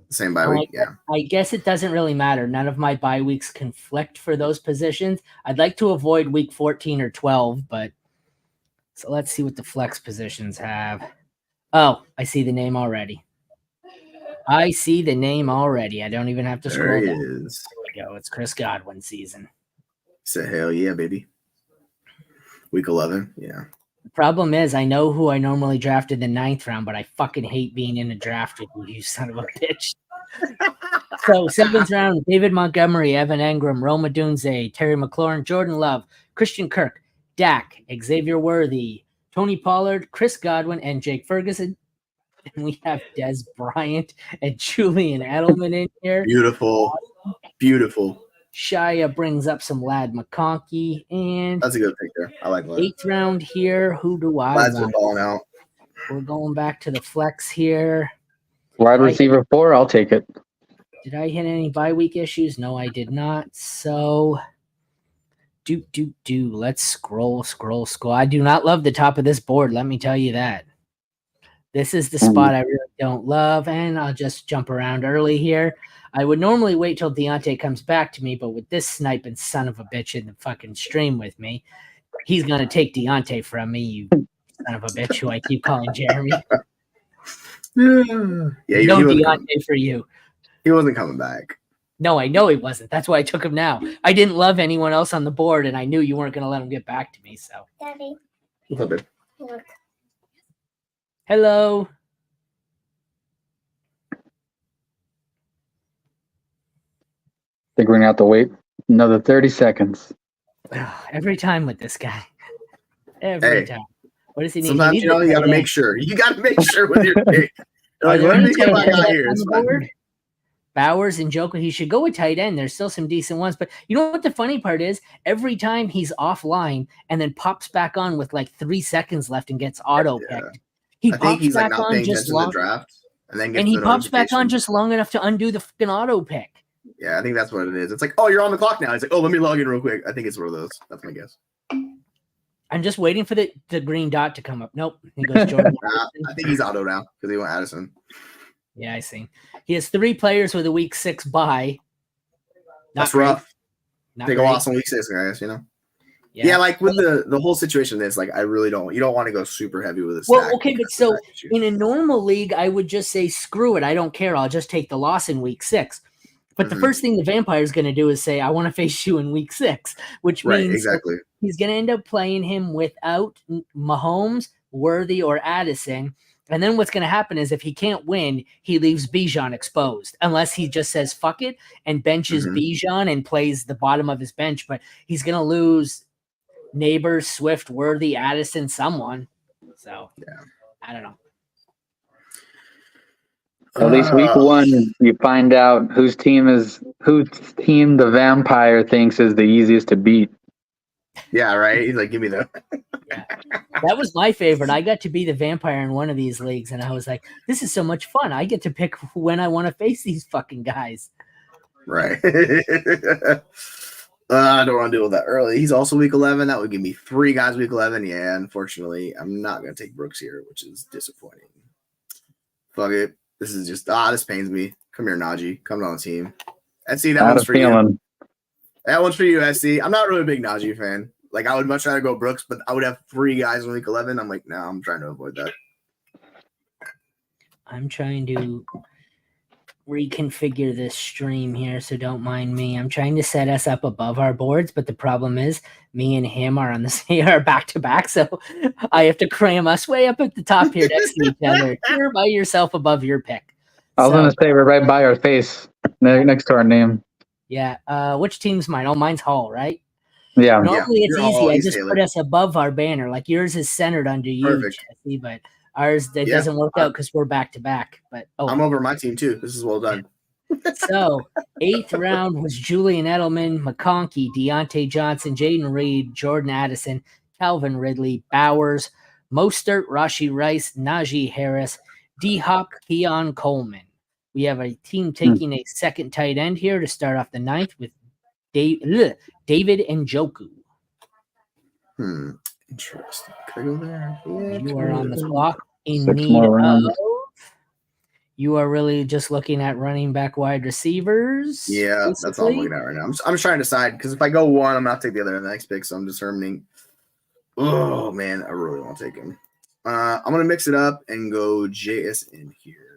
the same bye week. Yeah, I guess it doesn't really matter. None of my bye weeks conflict for those positions. I'd like to avoid week 14 or 12, but so let's see what the flex positions have. Oh, I see the name already. I don't even have to scroll down. There we go. It's Chris Godwin season. So hell yeah, baby. Week 11. Yeah. The problem is I know who I normally drafted in the 9th round, but I fucking hate being in a draft with you son of a bitch. So 7th round, David Montgomery, Evan Engram, Rome Odunze, Terry McLaurin, Jordan Love, Christian Kirk, Dak, Xavier Worthy, Tony Pollard, Chris Godwin, and Jake Ferguson. And we have Des Bryant and Julian Edelman in here. Beautiful. Shia brings up some Lad McConkey, and that's a good pick there. I like that. 8th round here. Who do I Lad's been balling out. We're going back to the flex here. Wide receiver 4, I'll take it. Did I hit any bye week issues? No, I did not. So let's scroll. I do not love the top of this board, let me tell you that. This is the spot I really don't love, and I'll just jump around early here. I would normally wait till Deontay comes back to me, but with this sniping son of a bitch in the fucking stream with me, he's going to take Deontay from me, you son of a bitch who I keep calling Jeremy. Yeah, no Deontay for you. He wasn't coming back. No, I know he wasn't. That's why I took him now. I didn't love anyone else on the board, and I knew you weren't going to let him get back to me. So, Daddy. What's up, babe? Look. Hello. think we're going to have to wait another 30 seconds. Every time with this guy. Every time. What does he need? Sometimes, you got to make sure. You got to make sure with your pick. Like, let me get my guy here. Bowers and Joker, he should go with tight end. There's still some decent ones. But you know what the funny part is? Every time he's offline and then pops back on with like 3 seconds left and gets auto-picked. He pops back on just long draft. And he pops back on just long enough to undo the fucking auto-pick. Yeah, I think that's what it is. It's like, oh, you're on the clock now. It's like, oh, let me log in real quick. I think it's one of those. That's my guess. I'm just waiting for the green dot to come up. Nope. He goes Jordan. I think he's auto now because he went Addison. Yeah, I see. He has 3 players with a week 6 bye. That's rough. Take a loss in week 6, guys, Yeah, like with the whole situation of this, like I really don't. You don't want to go super heavy with this. Well, okay, but so in a normal league, I would just say screw it. I don't care. I'll just take the loss in week 6. But the first thing the Vampire is going to do is say, I want to face you in week 6, which means he's going to end up playing him without Mahomes, Worthy, or Addison. And then what's going to happen is if he can't win, he leaves Bijan exposed, unless he just says fuck it and benches Bijan and plays the bottom of his bench. But he's going to lose Neighbors, Swift, Worthy, Addison, someone. So, I don't know. At least week 1, you find out whose team the Vampire thinks is the easiest to beat. Yeah, right. He's like, give me that. Yeah. That was my favorite. I got to be the Vampire in one of these leagues, and I was like, this is so much fun. I get to pick when I want to face these fucking guys. Right. I don't want to deal with that early. He's also week 11. That would give me 3 guys week 11. Yeah, unfortunately, I'm not going to take Brooks here, which is disappointing. Fuck it. This is just, this pains me. Come here, Najee. Come on the team. SC, that one's for you. That one's for you, SC. I'm not really a big Najee fan. Like, I would much rather go Brooks, but I would have 3 guys in week 11. I'm like, no, I'm trying to avoid that. I'm trying to reconfigure this stream here, so don't mind me. I'm trying to set us up above our boards, but the problem is me and him are on the same back to back, so I have to cram us way up at the top here next to each other. You're by yourself above your pick. I was gonna say we're right by our face, next to our name. Yeah. Which team's mine? Oh, mine's Hall, right? Yeah. Normally it's easy. I just put us above our banner. Like yours is centered under you, Jesse, but ours doesn't work out because we're back to back. But I'm over my team too. This is well done. So 8th round was Julian Edelman, McConkey, Deontay Johnson, Jaden Reed, Jordan Addison, Calvin Ridley, Bowers, Mostert, Rashee Rice, Najee Harris, D-Hop, Keon Coleman. We have a team taking a second tight end here to start off the 9th with David Njoku. Interesting. Could I go there? Yeah, you are on the clock in need of. You are really just looking at running back wide receivers. Yeah, basically. That's all I'm looking at right now. I'm just trying to decide because if I go one, I'm not take the other in the next pick. So I'm determining. Oh man, I really want to take him. I'm gonna mix it up and go JSN here.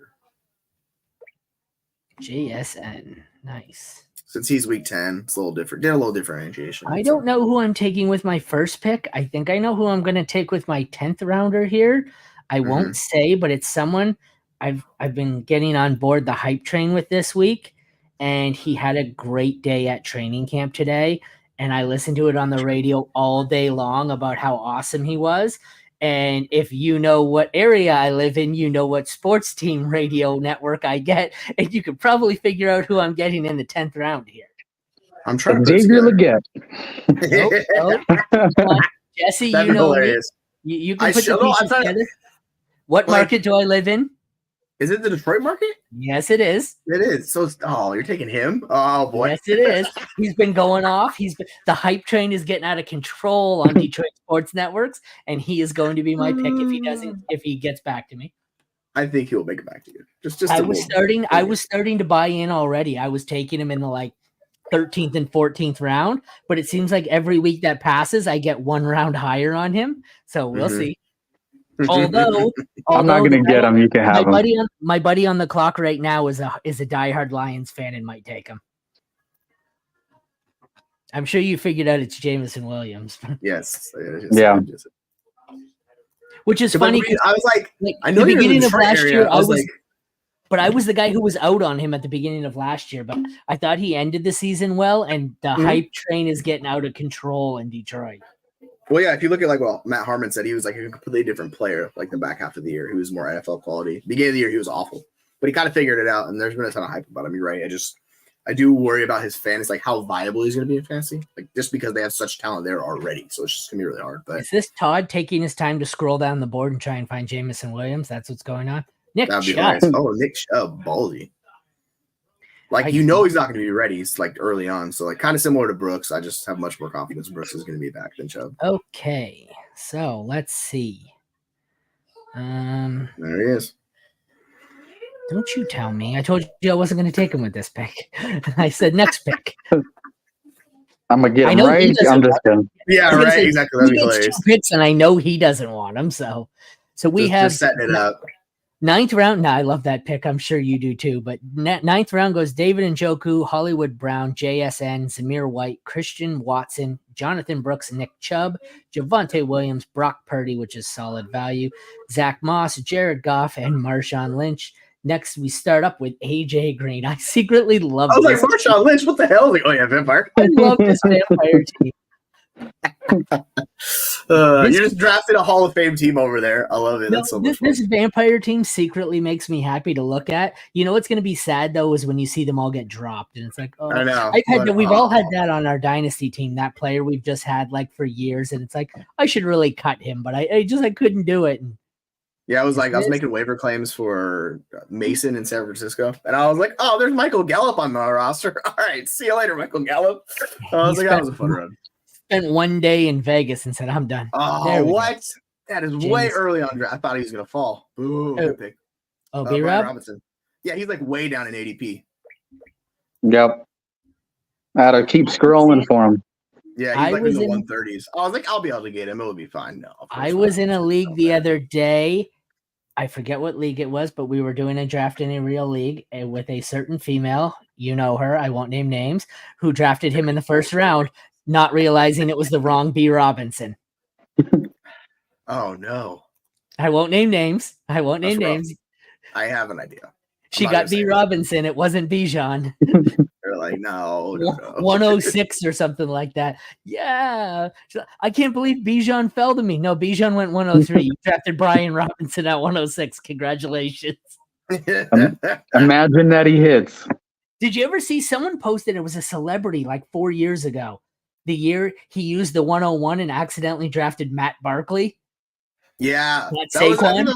JSN, nice. Since he's week 10, it's a little different. Did a little differentiation. I don't know who I'm taking with my first pick. I think I know who I'm going to take with my 10th rounder here. I won't say, but it's someone I've been getting on board the hype train with this week, and he had a great day at training camp today, and I listened to it on the radio all day long about how awesome he was. And if you know what area I live in, you know what sports team radio network I get, and you could probably figure out who I'm getting in the 10th round here. I'm trying Xavier Leggett. Nope. Jesse, you know me. You can put the pieces together. What market do I live in? Is it the Detroit market? Yes, it is. It is. So, you're taking him? Oh boy. Yes, it is. He's been going off. The hype train is getting out of control on Detroit sports networks, and he is going to be my pick if he gets back to me. I think he'll make it back to you. I was starting to buy in already. I was taking him in the 13th and 14th round, but it seems like every week that passes, I get 1 round higher on him. So we'll see. Although I'm not going to get him, you can have him. My buddy on the clock right now is a diehard Lions fan and might take him. I'm sure you figured out it's Jameson Williams. Yes. Yeah. Which is funny. I was like, I know the beginning of last area. year, I was But I was the guy who was out on him at the beginning of last year. But I thought he ended the season well, and the hype train is getting out of control in Detroit. Well, yeah, if you look at Matt Harmon said, he was like a completely different player like the back half of the year. He was more NFL quality. Beginning of the year, he was awful, but he kind of figured it out, and there's been a ton of hype about him. You're right. I do worry about his fantasy, like how viable he's going to be in fantasy, like just because they have such talent there already. So it's just going to be really hard. But is this Todd taking his time to scroll down the board and try and find Jamison Williams? That's what's going on. Nick Chubb. Nice. Oh, Nick Chubb, ballsy. Like, he's not going to be ready. It's like early on. So like kind of similar to Brooks. I just have much more confidence Brooks is going to be back than Chubb. Okay. So let's see. There he is. Don't you tell me. I told you I wasn't going to take him with this pick. I said next pick. I'm going to get him right. I'm just going to. Yeah, right. Exactly. That'd be hilarious. 2 picks, and I know he doesn't want them. So we have just setting it up. 9th round. Nah, I love that pick. I'm sure you do too. But 9th round goes David Njoku, Hollywood Brown, JSN, Zamir White, Christian Watson, Jonathan Brooks, Nick Chubb, Javonte Williams, Brock Purdy, which is solid value, Zach Moss, Jared Goff, and Marshawn Lynch. Next, we start up with AJ Green. I secretly love this. I was like, Marshawn Lynch, what the hell? I was like, oh yeah, Vampire. I love this Vampire team. You just drafted a Hall of Fame team over there. I love it. No, That's so much fun. This Vampire team secretly makes me happy to look at. You know what's going to be sad, though, is when you see them all get dropped. And it's like, oh, I know. We've all had that on our Dynasty team, that player we've just had like for years. And it's like, I should really cut him, but I couldn't do it. And yeah, I was making waiver claims for Mason in San Francisco. And I was like, oh, there's Michael Gallup on my roster. All right, see you later, Michael Gallup. I was like, that was a fun run. Spent one day in Vegas and said, I'm done. Oh, what? That is way early on draft. I thought he was going to fall. Ooh, good pick. Oh, B-Rob? Robinson. Yeah, he's like way down in ADP. Yep. I had to keep scrolling for him. Yeah, he's like in the 130s. I was like, I'll be able to get him. It'll be fine. No, I was in a league the other day. I forget what league it was, but we were doing a draft in a real league with a certain female. You know her. I won't name names. Who drafted him in the first round, not realizing it was the wrong B. Robinson. Oh, no. I won't name names. I won't name names. I have an idea. She got B. Robinson. It wasn't Bijan. They're like, no. 106 or something like that. Yeah. I can't believe Bijan fell to me. No, Bijan went 103. You drafted Brian Robinson at 106. Congratulations. Imagine that he hits. Did you ever see someone posted? It was a celebrity like 4 years ago. The year he used the 101 and accidentally drafted Matt Barkley. Yeah, that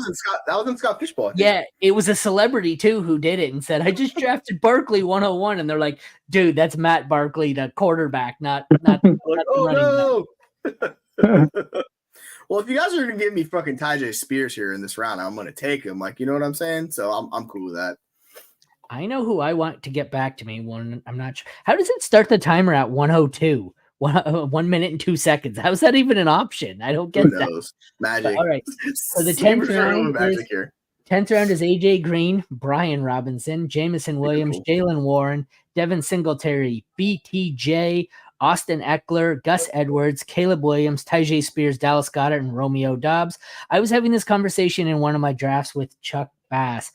was in Scott Fishbowl. Yeah, it was a celebrity too who did it and said, "I just drafted Barkley 101," and they're like, "Dude, that's Matt Barkley, the quarterback, not like, oh no." Well, if you guys are gonna give me fucking Tyjae Spears here in this round, I'm gonna take him. Like, you know what I'm saying? So I'm cool with that. I know who I want to get back to me. I'm not sure. How does it start the timer at 102? 1 minute and 2 seconds. How is that even an option? I don't get that. Magic. But, all right. So the 10th round is AJ Green, Brian Robinson, Jamison Williams, Jalen Warren, Devin Singletary, BTJ, Austin Eckler, Gus Edwards, Caleb Williams, Tyjae Spears, Dallas Goedert, and Romeo Doubs. I was having this conversation in one of my drafts with Chuck Bass,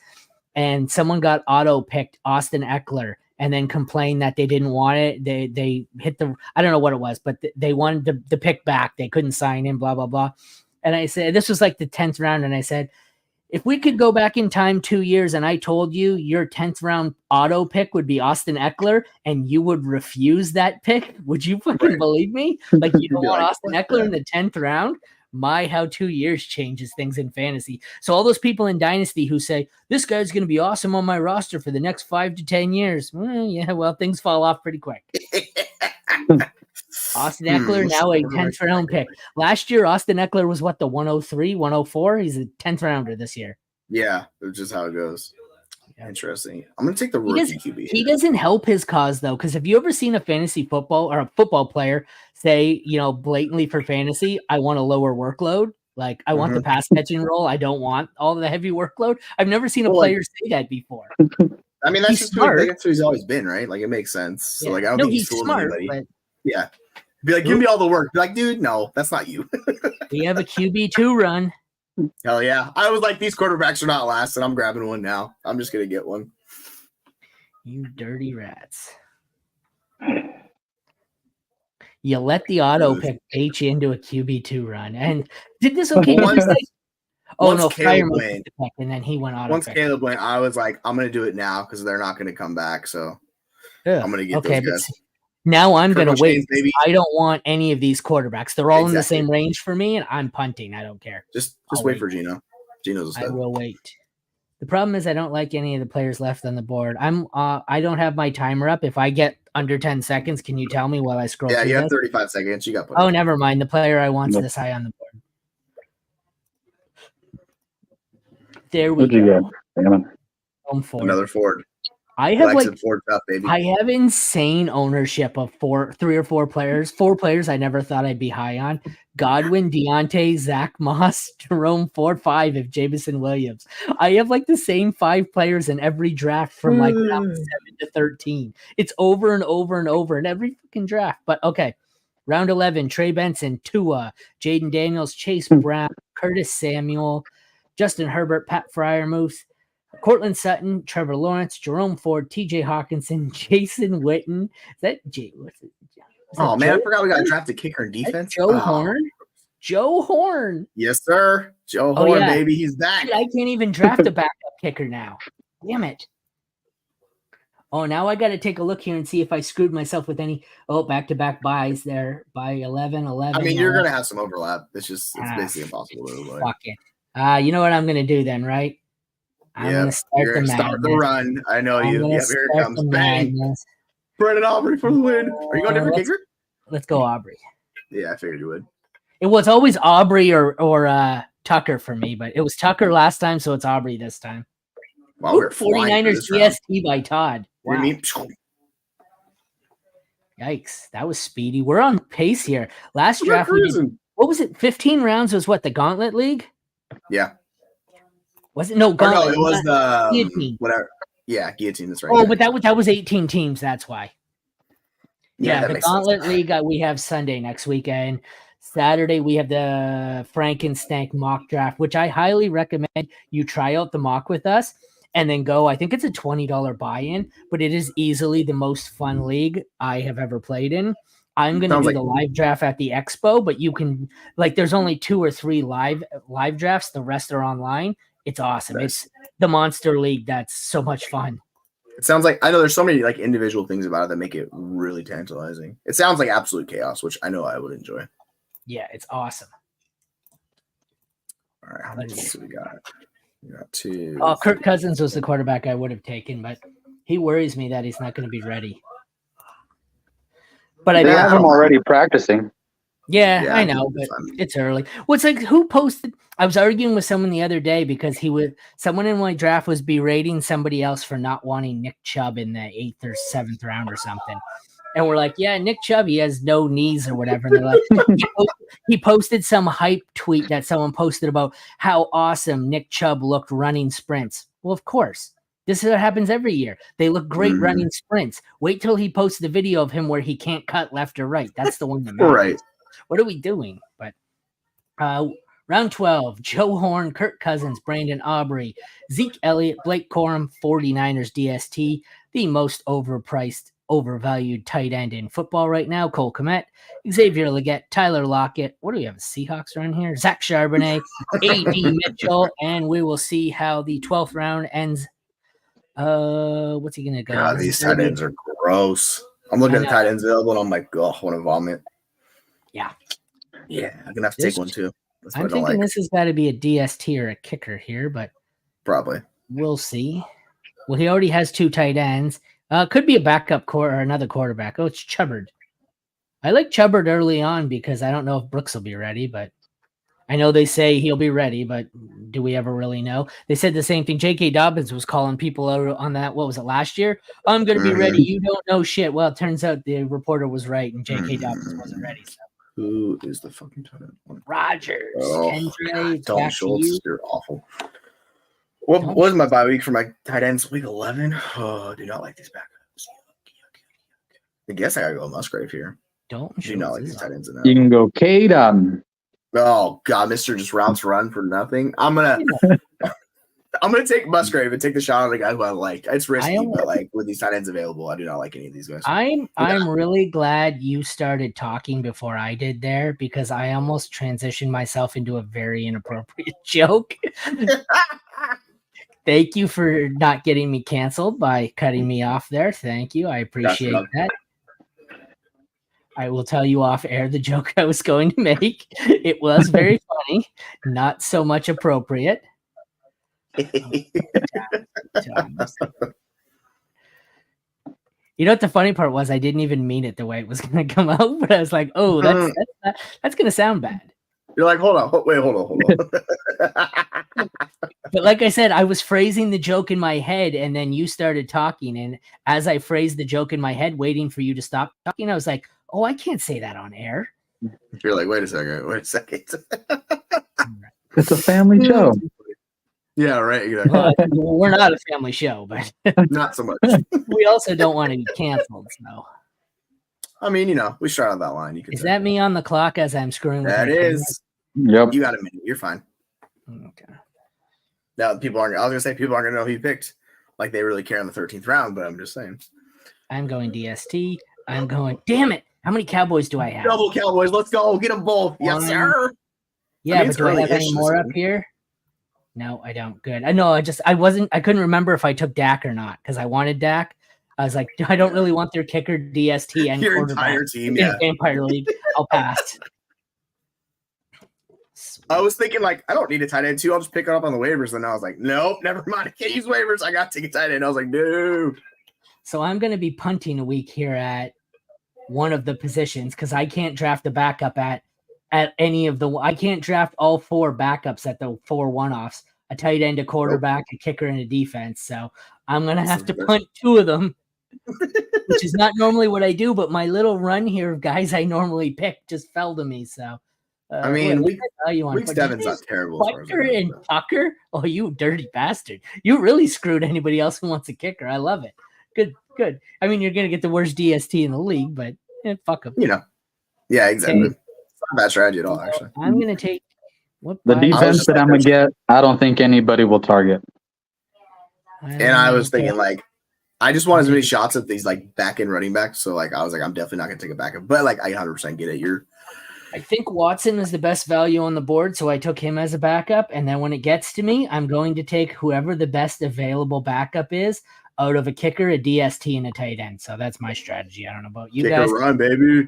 and someone got auto-picked Austin Eckler and then complained that they didn't want it. They hit I don't know what it was, but they wanted the pick back. They couldn't sign in, blah, blah, blah. And I said, this was like the 10th round. And I said, if we could go back in time 2 years and I told you your 10th round auto pick would be Austin Eckler and you would refuse that pick, would you fucking believe me? Like, you don't want Austin Eckler in the 10th round? My, how 2 years changes things in fantasy. So all those people in Dynasty who say, this guy's going to be awesome on my roster for the next 5 to 10 years. Well, things fall off pretty quick. Austin Eckler, now a 10th round pick. Last year, Austin Eckler was what, the 103, 104? He's a 10th rounder this year. Yeah, that's just how it goes. Interesting. I'm going to take the rookie QB. He doesn't help his cause, though, because have you ever seen a fantasy football or a football player say, blatantly for fantasy, I want a lower workload? Like, I want the pass catching role. I don't want all the heavy workload. I've never seen a player say that before. I mean, that's just smart. That's who he's always been, right? Like, it makes sense. So, like, I don't think he's smart. But... Yeah. Be like, give me all the work. Be like, dude, no, that's not you. We have a QB2 run. Hell yeah. I was like, these quarterbacks are not lasting. I'm grabbing one now. I'm just going to get one. You dirty rats. You let the auto pick bait you into a QB2 run. And did this okay? Once Fire Caleb took went, the pick, and then he went auto once pick. Caleb went, I was like, I'm going to do it now because they're not going to come back. So I'm going to get those guys. Now I'm going to wait. Chains, baby. I don't want any of these quarterbacks. They're all in the Exactly. same range for me, and I'm punting. I don't care. Just wait for Gino. Gino's a stud. I will wait. The problem is I don't like any of the players left on the board. I don't have my timer up. If I get under 10 seconds, can you tell me while I scroll? Yeah, you have 35 seconds. You got. Oh, never mind. The player I want's this high on the board. There we go. Another Ford. I have Ford top, baby. I have insane ownership of 3 or 4 players. 4 players I never thought I'd be high on. Godwin, Deontay, Zach Moss, Jerome, 4-5 if Jameson Williams. I have like the same 5 players in every draft from like round 7 to 13. It's over and over and over in every fucking draft. But okay. Round 11, Trey Benson, Tua, Jaden Daniels, Chase Brown, Curtis Samuel, Justin Herbert, Pat Freiermuth, Cortland Sutton, Trevor Lawrence, Jerome Ford, TJ Hawkinson, Jason Witten. Is that Jay? What's it? Oh, man, I forgot we got a drafted kicker in defense. Joe Horn? Joe Horn. Yes, sir. Joe Horn, baby. He's back. Dude, I can't even draft a backup kicker now. Damn it. Oh, now I got to take a look here and see if I screwed myself with any back-to-back buys there. By 11. I mean, you're going to have some overlap. It's basically impossible to avoid. Fuck it. You know what I'm going to do then, right? I'm going to start the run. I know you. Yeah, here it comes. Bang. Brendan Aubrey for the win. Are you going different kicker? Let's go Aubrey. Yeah, I figured you would. It was always Aubrey or Tucker for me, but it was Tucker last time, so it's Aubrey this time. Wow, we're 49ers DST by Todd. Wow. Yikes, that was speedy. We're on pace here. Last draft, what was it? 15 rounds was what, the Gauntlet League? Yeah. Was it? No, Gauntlet. No, it was the Guillotine. Whatever. Yeah, Guillotine. That's right. Oh, but that was 18 teams. That's why. Yeah, the Gauntlet League we have Sunday next weekend. Saturday we have the Frankenstank mock draft, which I highly recommend you try out the mock with us and then go. I think it's a $20 buy-in, but it is easily the most fun league I have ever played in. I'm going to do the live draft at the expo, but you can there's only 2 or 3 live drafts. The rest are online. It's awesome. It's the Monster League. That's so much fun. It sounds like, I know there's so many individual things about it that make it really tantalizing. It sounds like absolute chaos, which I know I would enjoy. Yeah, it's awesome. All right, how many do we got? We got 2. Oh, Kirk Cousins was the quarterback I would have taken, but he worries me that he's not going to be ready. But I have him already practicing. Yeah, I know, but it's early. Well, it's like, who posted? I was arguing with someone the other day because someone in my draft was berating somebody else for not wanting Nick Chubb in the 8th or 7th round or something. And we're like, yeah, Nick Chubb, he has no knees or whatever. And they're like, he posted some hype tweet that someone posted about how awesome Nick Chubb looked running sprints. Well, of course. This is what happens every year. They look great running sprints. Wait till he posts the video of him where he can't cut left or right. That's the one that matters. Right. What are we doing? But round 12, Joe Horn, Kirk Cousins, Brandon Aubrey, Zeke Elliott, Blake Corum, 49ers DST, the most overpriced, overvalued tight end in football right now, Cole Kmet, Xavier Legette, Tyler Lockett. What do we have? Seahawks around here? Zach Charbonnet, A.D. Mitchell, and we will see how the 12th round ends. What's he going to go? God, these tight ends are gross. I'm looking at the tight ends available, and I'm like, oh, I want to vomit. Yeah, I'm gonna have to take one too. I'm thinking this has got to be a DST or a kicker here, but probably we'll see. Well, he already has 2 tight ends. Could be a backup or another quarterback. Oh, it's Chubbard. I like Chubbard early on because I don't know if Brooks will be ready, but I know they say he'll be ready, but do we ever really know? They said the same thing. J.K. Dobbins was calling people out on that. What was it, last year? I'm going to be ready. You don't know shit. Well, it turns out the reporter was right, and J.K. Dobbins wasn't ready. So. Who is the fucking tight end? Rodgers. Dalton Schultz. You're awful. What was my bye week for my tight ends? Week 11? Oh, I do not like these backups. I guess I got to go Musgrave here. Don't do not like these tight ends enough. You can go Cade. Oh God, Mister just routes run for nothing. I'm gonna take Musgrave and take the shot on the guy who I like. It's risky, but like with these tight ends available, I do not like any of these guys. I'm really glad you started talking before I did there, because I almost transitioned myself into a very inappropriate joke. Thank you for not getting me canceled by cutting me off there. Thank you. I appreciate that. I will tell you off air the joke I was going to make. It was very funny, not so much appropriate. You know what the funny part was? I didn't even mean it the way it was going to come out, but I was like, "Oh, that's going to sound bad." You're like, hold on. But like I said, I was phrasing the joke in my head, and then you started talking. And as I phrased the joke in my head, waiting for you to stop talking, I was like, "Oh, I can't say that on air." You're like, wait a second. It's a family show. Yeah, right. Exactly. Well, we're not a family show, but not so much. We also don't want to be canceled. So, I mean, we start on that line. You can. Is that me on the clock as I'm screwing with that? Is. Yep. You got a minute. You're fine. Okay. Now people aren't. I was gonna say people aren't gonna know who you picked, like they really care in the 13th round. But I'm just saying. I'm going DST. I'm going. Damn it! How many Cowboys do I have? Double Cowboys. Let's go. Get them both. Yes, sir. Yeah, but do I have any more up here? No, I don't. Good. I know. I couldn't remember if I took Dak or not, because I wanted Dak. I was like, I don't really want their kicker, DST, and your quarterback entire team. in Vampire League. I'll pass. I was thinking, like, I don't need a tight end too. I'll just pick it up on the waivers. And I was like, nope, never mind. I can't use waivers. I got to take a tight end. I was like, no. So I'm going to be punting a week here at one of the positions, because I can't draft a backup at any of the. I can't draft all four backups at the 4 one-offs. A tight end, a quarterback, a kicker, and a defense. So I'm going to have to punt 2 of them, which is not normally what I do. But my little run here of guys I normally pick just fell to me. So. I mean, week 7's not terrible. Tucker and Tucker? Oh, you dirty bastard. You really screwed anybody else who wants a kicker. I love it. Good. I mean, you're going to get the worst DST in the league, but fuck them. Yeah, exactly. It's not a bad strategy at all, actually. I'm going to take the defense that I'm going to get. I don't think anybody will target. And I was thinking, like, I just want as many shots at these, like, back-end running backs. So, like, I was like, I'm definitely not going to take a backup. But, like, I 100% get it. I think Watson is the best value on the board, so I took him as a backup. And then when it gets to me, I'm going to take whoever the best available backup is out of a kicker, a DST, and a tight end. So that's my strategy. I don't know about you guys. Run, baby.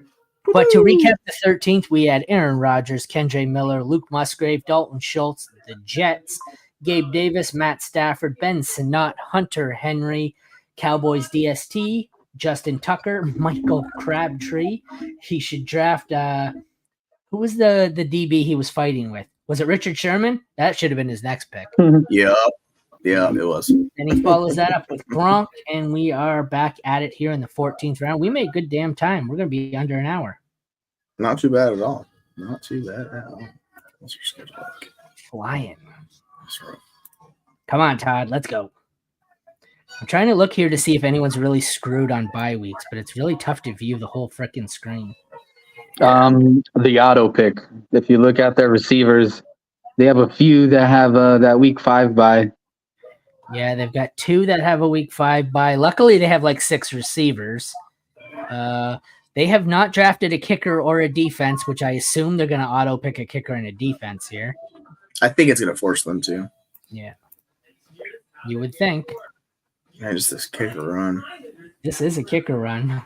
But to recap the 13th, we had Aaron Rodgers, Kendre Miller, Luke Musgrave, Dalton Schultz, the Jets, Gabe Davis, Matt Stafford, Ben Sinnott, Hunter Henry, Cowboys DST, Justin Tucker, Michael Crabtree. He should draft who was the DB he was fighting with? Was it Richard Sherman? That should have been his next pick. Yeah, it was. And he follows that up with Gronk, and we are back at it here in the 14th round. We made good damn time. We're going to be under an hour. Not too bad at all. What's your schedule like? Flying. Come on, Todd. Let's go. I'm trying to look here to see if anyone's really screwed on bye weeks, but it's really tough to view the whole freaking screen. The auto pick. If you look at their receivers, they have a few that have that week 5 bye. Yeah, they've got 2 that have a week 5 bye. Luckily, they have like 6 receivers. They have not drafted a kicker or a defense, which I assume they're going to auto pick a kicker and a defense here. I think it's going to force them to. Yeah, you would think. Yeah, just this kicker run. This is a kicker run.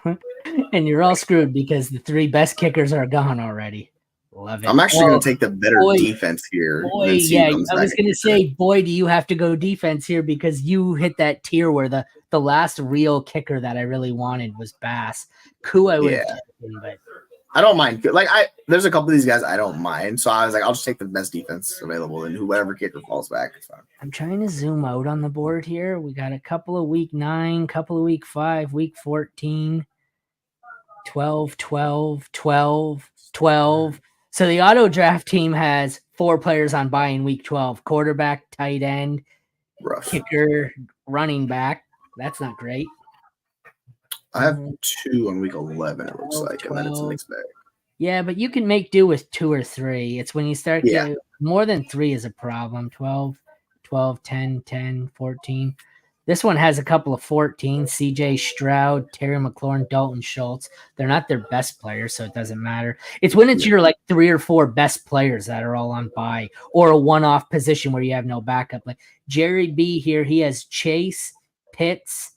And you're all screwed because the 3 best kickers are gone already. Love it. I'm actually going to take the better defense here. I was going to say, boy, do you have to go defense here, because you hit that tier where the last real kicker that I really wanted was Bass. Koo, I would have taken, but I don't mind. Like, there's a couple of these guys I don't mind. So I was like, I'll just take the best defense available, and whoever kicker falls back, it's fine. I'm trying to zoom out on the board here. We got a couple of week 9, couple of week 5, week 14. 12, 12, 12, 12. So the auto draft team has 4 players on bye in week 12. Quarterback, tight end, kicker, running back. That's not great. I have 2 on week 11, it looks like, 12, and then it's a mixed bag. Yeah, but you can make do with 2 or 3. It's when you start getting more than 3 is a problem. 12, 12, 10, 10, 14. This one has a couple of 14. CJ Stroud, Terry McLaurin, Dalton Schultz. They're not their best players, so it doesn't matter. It's when it's your like 3 or 4 best players that are all on bye, or a one-off position where you have no backup. Like Jerry B here, he has Chase, Pitts,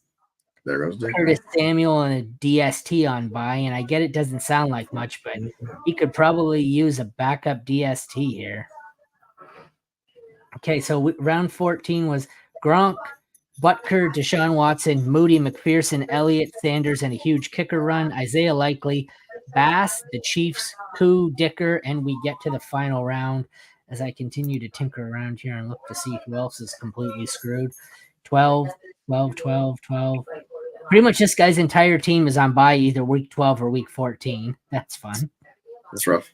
There goes Dick. Curtis Samuel, and a DST on bye. And I get it doesn't sound like much, but he could probably use a backup DST here. Okay, so round 14 was Gronk, Butker, Deshaun Watson, Moody, McPherson, Elliott, Sanders, and a huge kicker run. Isaiah Likely, Bass, the Chiefs, Koo, Dicker, and we get to the final round as I continue to tinker around here and look to see who else is completely screwed. 12, 12, 12, 12. Pretty much this guy's entire team is on bye either week 12 or week 14. That's fun. That's rough.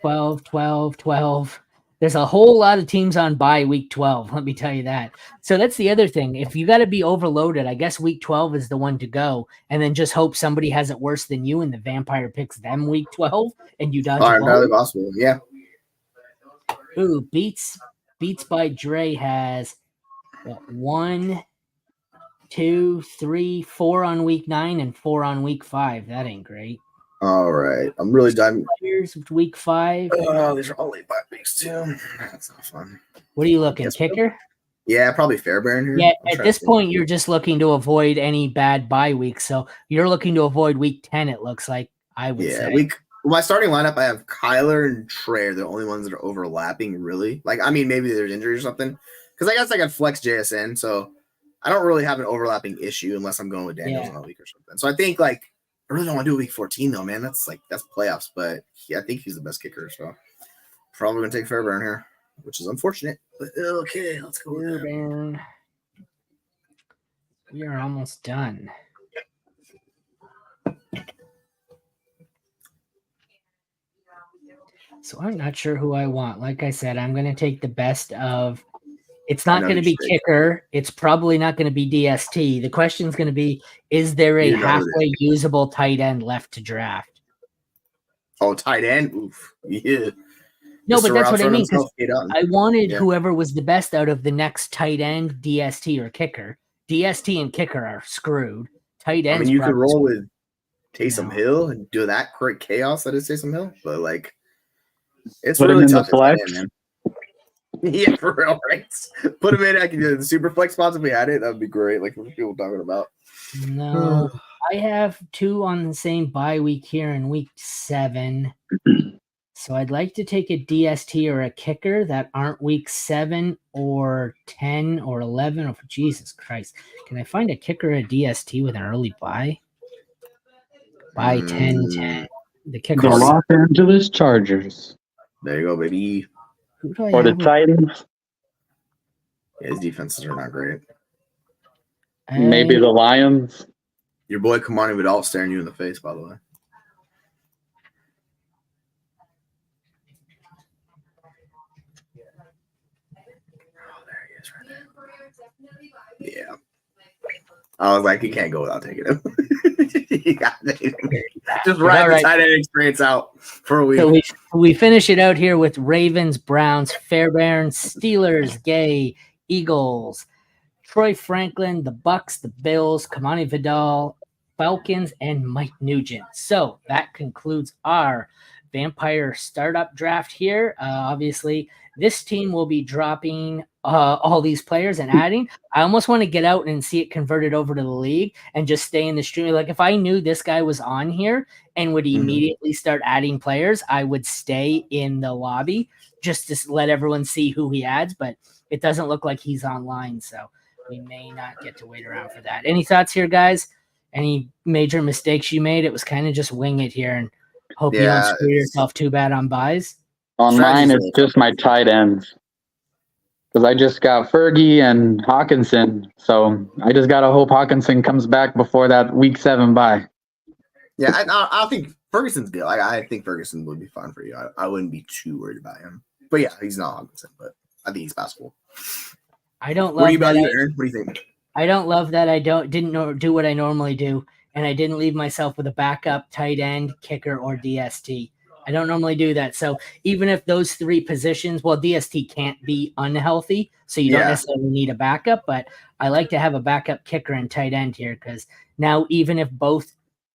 12, 12, 12. There's a whole lot of teams on bye week 12. Let me tell you that. So that's the other thing. If you got to be overloaded, I guess week 12 is the one to go, and then just hope somebody has it worse than you, and the vampire picks them week 12, and you dodge. Entirely possible. Yeah. Ooh, Beats by Dre has 1, 2, 3, 4 on week 9 and 4 on week 5. That ain't great. All right. I'm really done. Here's week 5. Oh, these are all late bye weeks too. That's not fun. What are you looking? Kicker? Yeah, probably Fairbairn here. Yeah, at this point, you're just looking to avoid any bad bye weeks. So you're looking to avoid week 10, it looks like, I would say. My starting lineup, I have Kyler and Trey are the only ones that are overlapping, really. Like, I mean, maybe there's injury or something. Because I guess I got flex JSN, so I don't really have an overlapping issue unless I'm going with Daniels on a week or something. So I think, like, I really don't want to do week 14, though, man. That's playoffs. But I think he's the best kicker, so probably going to take Fairbairn here, which is unfortunate. But okay, let's go. Fairbairn. We are almost done. So I'm not sure who I want. Like I said, I'm going to take the best of. It's not going to be kicker. It's probably not going to be DST. The question is going to be, is there a halfway usable tight end left to draft? Oh, tight end? Oof. Yeah. No, but that's what I mean. I wanted whoever was the best out of the next tight end, DST or kicker. DST and kicker are screwed. Tight end. I mean, you could roll with Taysom Hill and do that great chaos that is Taysom Hill, but like, it's really tough. Man. Yeah, for real, right? Put him in. I can do the super flex spots if we had it. That would be great. Like what people talking about. No, I have 2 on the same bye week here in week 7. So I'd like to take a DST or a kicker that aren't week 7 or 10 or 11. Oh, Jesus Christ. Can I find a kicker or a DST with an early bye? Bye 10-10. The kicker. The Los Angeles Chargers. There you go, baby. Or the Titans. Yeah, his defenses are not great. Maybe the Lions. Your boy Kamani Vidal staring you in the face, by the way. Oh, there he is right there. Yeah. I was like, you can't go without taking him. You got to take him. Just ride the tight end experience out for a week. So we finish it out here with Ravens, Browns, Fairbairn, Steelers, Gay, Eagles, Troy Franklin, the Bucks, the Bills, Kamani Vidal, Falcons, and Mike Nugent. So that concludes our Vampire startup draft here. Obviously, this team will be dropping all these players and adding. I almost want to get out and see it converted over to the league and just stay in the stream. Like if I knew this guy was on here and would immediately start adding players, I would stay in the lobby just to let everyone see who he adds. But it doesn't look like he's online, so we may not get to wait around for that. Any thoughts here, guys? Any major mistakes you made? It was kind of just wing it here and hope you don't screw yourself too bad on buys. On mine, it's just my tight ends. Because I just got Fergie and Hawkinson. So I just got to hope Hawkinson comes back before that week 7 bye. Yeah, I think Ferguson's good. I think Ferguson would be fine for you. I wouldn't be too worried about him. But yeah, he's not Hawkinson, but I think he's passable. I don't love that. Aaron? What do you think? I don't love that I didn't do what I normally do, and I didn't leave myself with a backup tight end, kicker, or DST. I don't normally do that. So even if those 3 positions, well, DST can't be unhealthy, so you don't necessarily need a backup, but I like to have a backup kicker and tight end here because now even if both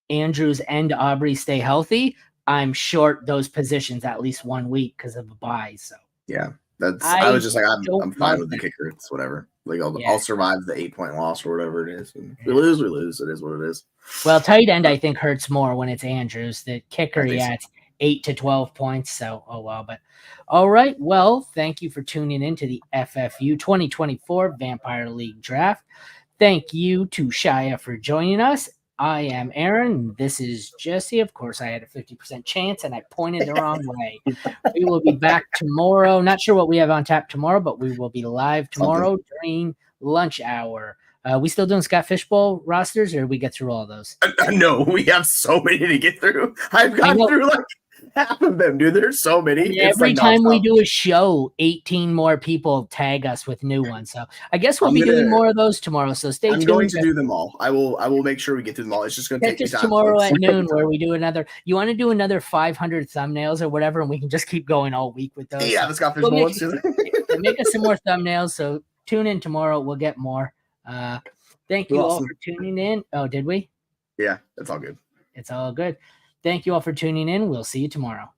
Andrews and Aubrey stay healthy, I'm short those positions at least 1 week because of a bye. So yeah, I was just like, I'm fine with the kicker. It's whatever. Like I'll survive the 8-point loss or whatever it is. And we lose, we lose. It is what it is. Well, tight end I think hurts more when it's Andrews. The kicker, it's 8 to 12 points. So, oh well. But all right. Well, thank you for tuning in to the FFU 2024 Vampire League Draft. Thank you to Shia for joining us. I am Aaron. This is Jesse. Of course, I had a 50% chance, and I pointed the wrong way. We will be back tomorrow. Not sure what we have on tap tomorrow, but we will be live tomorrow during lunch hour. We still doing Scott Fishbowl rosters, or we get through all those? No, we have so many to get through. I've gone through like half of them, dude. There's so many. Yeah, every time we do a show, 18 more people tag us with new ones. So I guess we'll be doing more of those tomorrow. So stay tuned. I'm going to do them all. I will make sure we get through them all. It's just going to take us tomorrow at noon where we do another. You want to do another 500 thumbnails or whatever, and we can just keep going all week with those. Yeah, let's go for more. Make us some more thumbnails. So tune in tomorrow. We'll get more. Thank you all for tuning in. Oh, did we? Yeah, it's all good. It's all good. Thank you all for tuning in. We'll see you tomorrow.